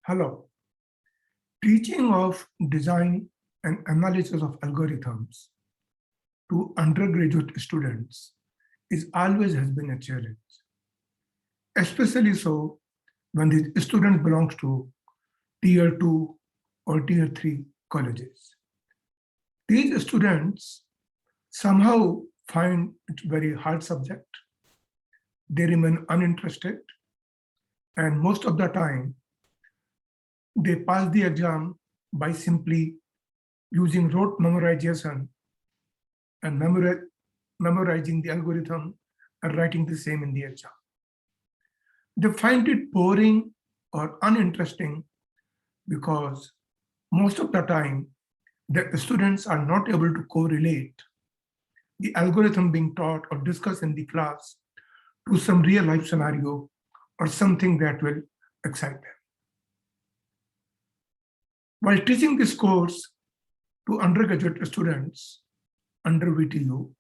Hello. Teaching of design and analysis of algorithms to undergraduate students is always has been a challenge, especially so when the student belongs to tier 2 or tier 3 colleges. These students somehow find it very hard subject. They remain uninterested, and most of the time they pass the exam by simply using rote memorization and memorizing the algorithm and writing the same in the exam. They find it boring or uninteresting because most of the time the students are not able to correlate the algorithm being taught or discussed in the class to some real life scenario or something that will excite them. While teaching this course to undergraduate students under VTU,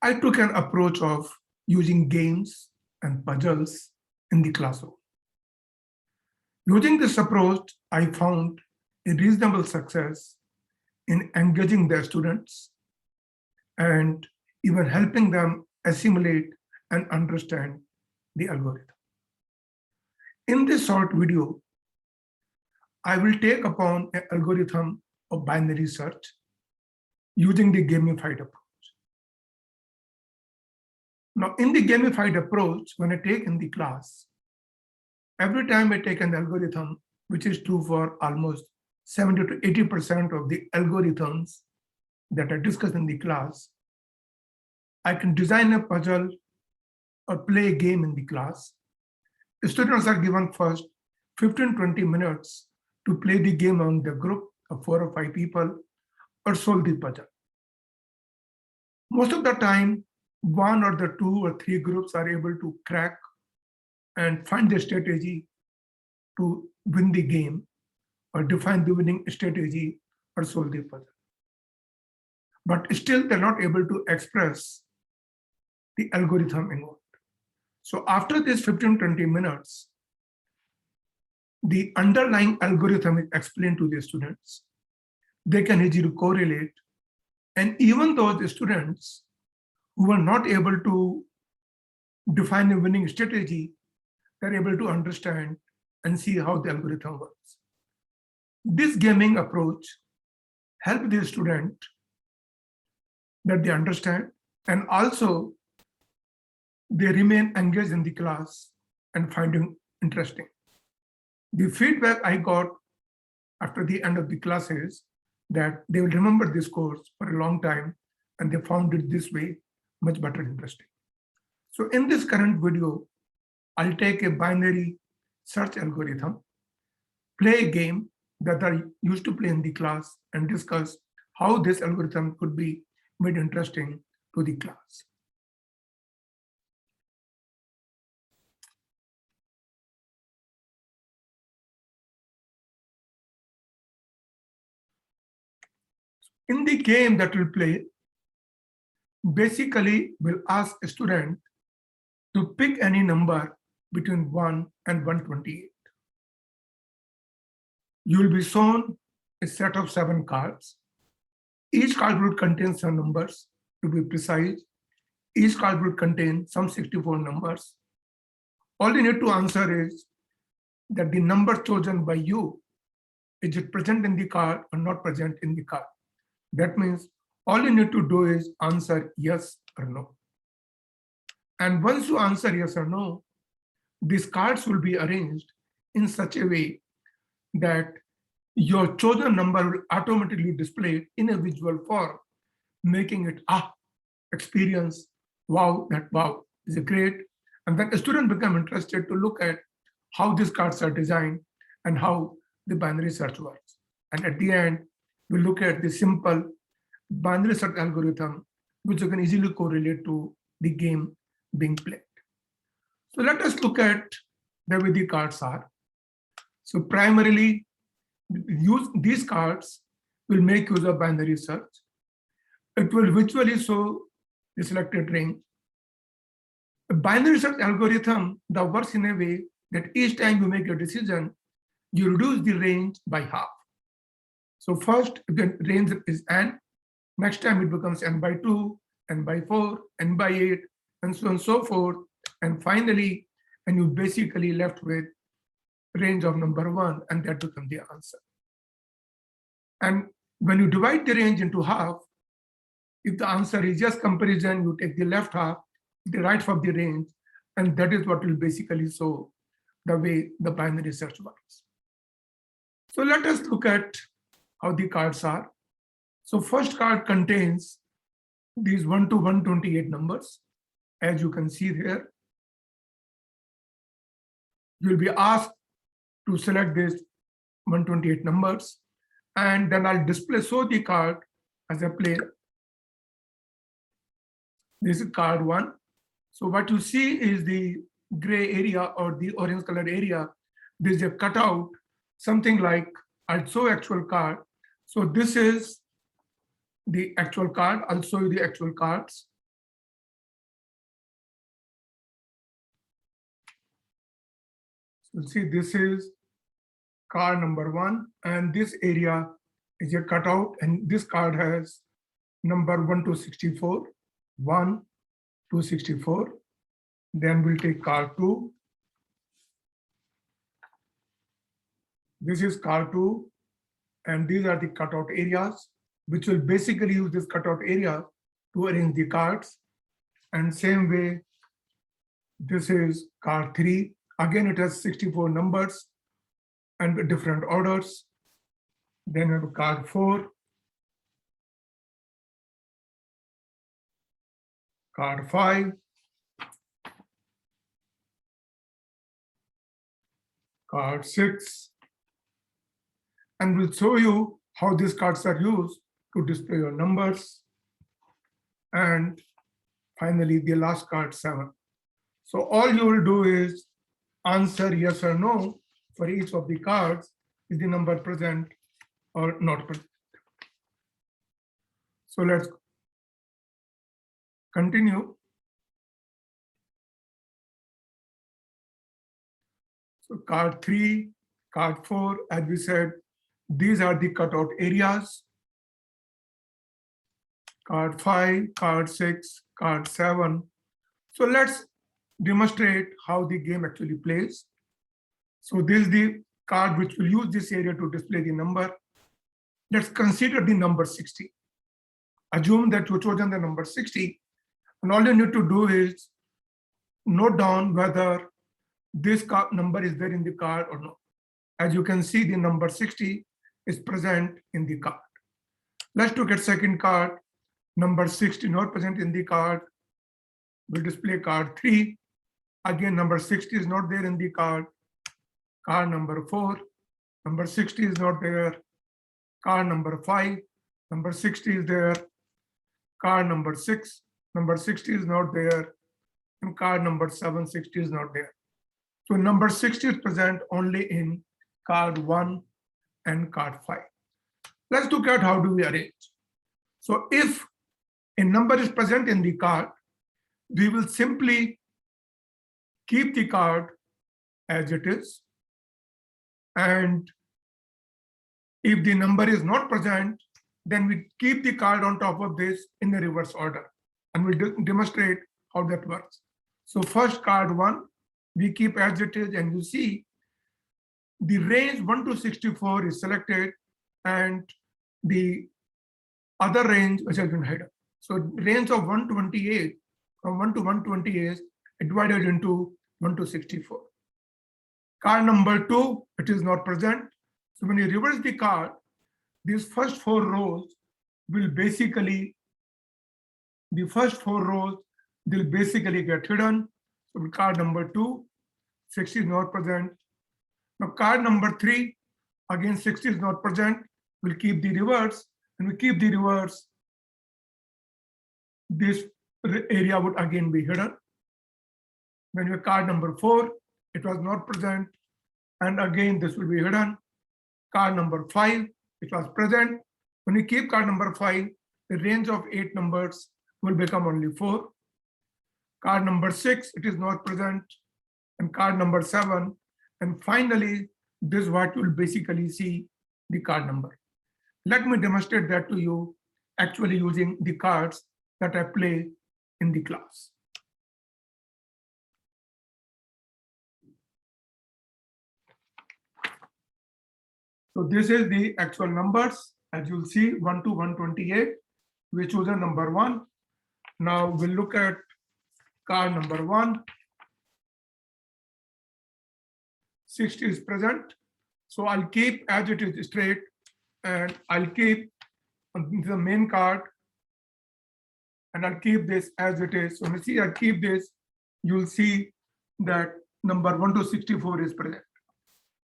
I took an approach of using games and puzzles in the classroom. Using this approach, I found a reasonable success in engaging their students and even helping them assimilate and understand the algorithm. In this short video, I will take upon an algorithm of binary search using the gamified approach. Now, in the gamified approach, when I take in the class, every time I take an algorithm, which is true for almost 70 to 80% of the algorithms that are discussed in the class, I can design a puzzle or play a game in the class. The students are given first 15-20 minutes to play the game among the group of 4 or 5 people or solve the puzzle. Most of the time, 1 or the 2 or 3 groups are able to crack and find the strategy to win the game or define the winning strategy or solve the puzzle. But still, they're not able to express the algorithm involved. So after this 15-20 minutes, the underlying algorithm is explained to the students. They can easily correlate. And even though the students who are not able to define a winning strategy, they're able to understand and see how the algorithm works. This gaming approach helps the student that they understand, and also they remain engaged in the class and finding interesting. The feedback I got after the end of the class is that they will remember this course for a long time and they found it this way much better interesting. So in this current video, I'll take a binary search algorithm, play a game that I used to play in the class, and discuss how this algorithm could be made interesting to the class. In the game that we'll play, basically we'll ask a student to pick any number between 1 and 128. You will be shown a set of 7 cards. Each card will contain some numbers. To be precise, each card will contain some 64 numbers. All you need to answer is that the number chosen by you, is it present in the card or not present in the card? That means all you need to do is answer yes or no. And once you answer yes or no, these cards will be arranged in such a way that your chosen number will automatically display in a visual form, making it experience, wow, that wow is a great. And then a student become interested to look at how these cards are designed and how the binary search works. And at the end, we look at the simple binary search algorithm, which you can easily correlate to the game being played. So let us look at the way the cards are. So primarily, these cards will make use of binary search. It will visually show the selected ring. A binary search algorithm that works in a way that each time you make a decision, you reduce the range by half. So first, the range is n. Next time it becomes n by 2, n by 4, n by 8, and so on and so forth. And finally, and you basically left with range of number 1, and that becomes the answer. And when you divide the range into half, if the answer is just comparison, you take the left half, the right half of the range, and that is what will basically show the way the binary search works. So let us look at how the cards are. So first card contains these 1 to 128 numbers. As you can see here, you'll be asked to select these 128 numbers, and then I'll show the card as a player. This is card 1. So what you see is the gray area or the orange colored area. There's a cutout, something like I'll show actual card. So this is the actual card. I'll show you the actual cards. So see, this is card number 1, and this area is a cutout, and this card has number 1 to 64, 1 to 64. Then we'll take card 2. This is card 2, and these are the cutout areas, which will basically use this cutout area to arrange the cards. And same way, this is card 3. Again, it has 64 numbers and different orders. Then we have card 4, card 5, card 6, and we'll show you how these cards are used to display your numbers. And finally, the last card 7. So all you will do is answer yes or no for each of the cards. Is the number present or not present? So let's continue. So card 3, card 4, as we said, these are the cutout areas. Card 5, card 6, card 7. So let's demonstrate how the game actually plays. So this is the card which will use this area to display the number. Let's consider the number 60. Assume that you've chosen the number 60, and all you need to do is note down whether this number is there in the card or not. As you can see, the number 60 is present in the card. Let's look at second card. Number 60 not present in the card. We'll display card 3. Again, number 60 is not there in the card. Card number 4, number 60 is not there. Card number 5, number 60 is there. Card number 6, number 60 is not there. And card number 7, 60 is not there. So number 60 is present only in card 1 and card 5. Let's look at how do we arrange. So if a number is present in the card, we will simply keep the card as it is. And if the number is not present, then we keep the card on top of this in the reverse order. And we'll demonstrate how that works. So first card 1, we keep as it is, and you see the range 1 to 64 is selected, and the other range which has been hidden. So range of 128, from 1 to 128 is divided into 1 to 64. Card number 2, it is not present. So when you reverse the card, these first 4 rows will basically, they'll basically get hidden. So card number 2, 60 is not present. Now card number 3, again 60 is not present. We'll keep the reverse, and we keep the reverse. This area would again be hidden. When you have card number 4, it was not present, and again this will be hidden. Card number 5, it was present. When you keep card number 5, the range of 8 numbers will become only 4. Card number 6, it is not present, and card number 7. And finally, this is what you'll basically see the card number. Let me demonstrate that to you actually using the cards that I play in the class. So this is the actual numbers. As you'll see, 1 to 128. We choose a number 1. Now we'll look at card number 1. 60 is present. So I'll keep as it is straight, and I'll keep the main card, and I'll keep this as it is. So when you see I keep this, you'll see that number 1 to 64 is present.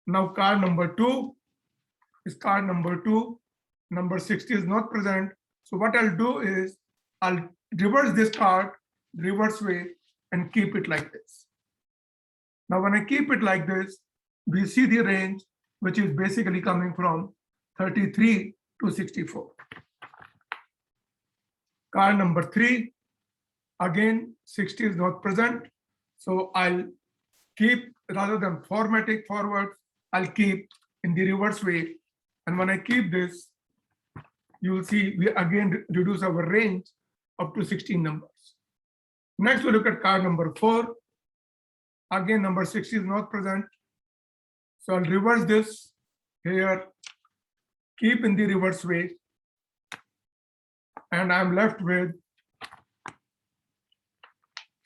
Now card number 2 is card number 2. Number 60 is not present. So what I'll do is I'll reverse this card, reverse way, and keep it like this. Now when I keep it like this, we see the range, which is basically coming from 33 to 64. Card number 3, again 60 is not present. So I'll keep, rather than formatting forward, I'll keep in the reverse way. And when I keep this, you will see we again reduce our range up to 16 numbers. Next, we look at card number 4. Again, number 60 is not present. So I'll reverse this here, keep in the reverse way, and I'm left with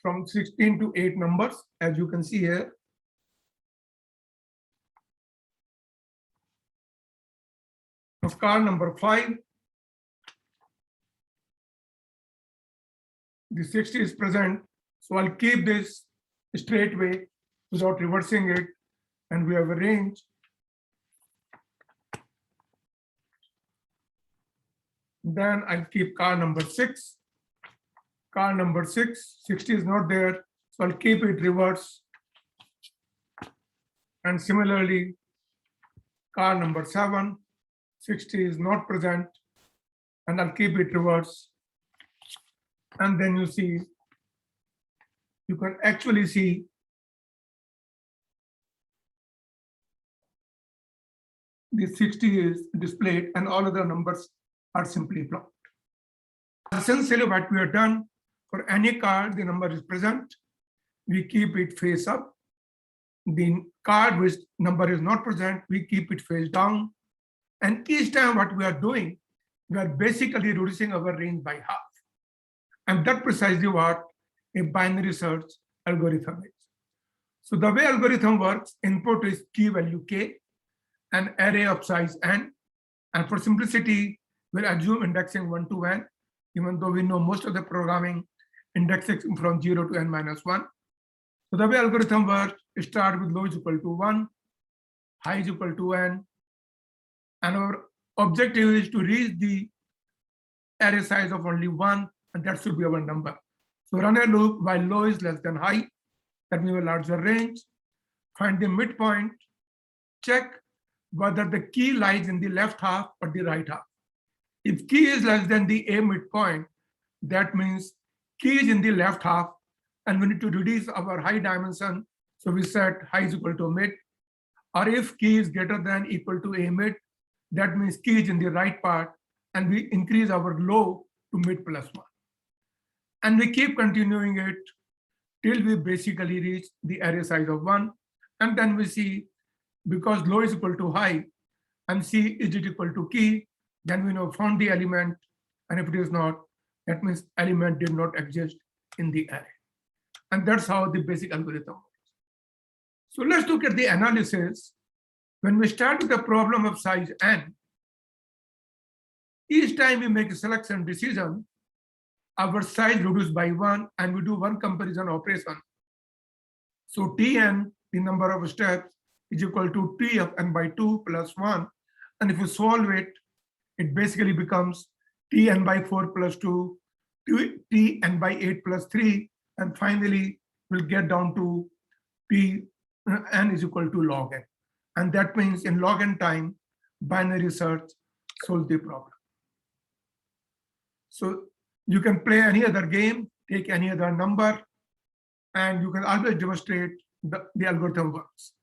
from 16 to 8 numbers, as you can see here. Of card number 5, the 60 is present, so I'll keep this straight way without reversing it, and we have a range. Then I'll keep card number 6. Card number 6, 60 is not there, so I'll keep it reverse. And similarly, card number 7, 60 is not present, and I'll keep it reverse. And then you see, you can actually see the 60 is displayed and all other numbers are simply blocked. Essentially what we have done, for any card the number is present, we keep it face up. The card which number is not present, we keep it face down. And each time what we are doing, we are basically reducing our range by half. And that's precisely what a binary search algorithm is. So the way algorithm works, input is key value k, an array of size n, and for simplicity, we'll assume indexing 1 to n, even though we know most of the programming indexing from 0 to n minus 1. So the way algorithm works, start with low is equal to 1, high is equal to n, and our objective is to reach the array size of only 1, and that should be our number. So run a loop while low is less than high, that means a larger range, find the midpoint, check whether the key lies in the left half or the right half. If key is less than the A midpoint, that means key is in the left half, and we need to reduce our high dimension. So we set high is equal to mid. Or if key is greater than equal to A mid, that means key is in the right part, and we increase our low to mid plus 1. And we keep continuing it till we basically reach the array size of 1. And then we see, because low is equal to high and C is it equal to key, then we know found the element, and if it is not, that means element did not exist in the array. And that's how the basic algorithm works. So let's look at the analysis. When we start with a problem of size n, each time we make a selection decision, our size reduced by 1, and we do one comparison operation. So Tn, the number of steps, is equal to T of n by 2 plus 1. And if you solve it, it basically becomes Tn by 4 plus 2, Tn by 8 plus 3, and finally we'll get down to Tn is equal to log n. And that means in log n time, binary search solves the problem. So you can play any other game, take any other number, and you can always demonstrate the algorithm works.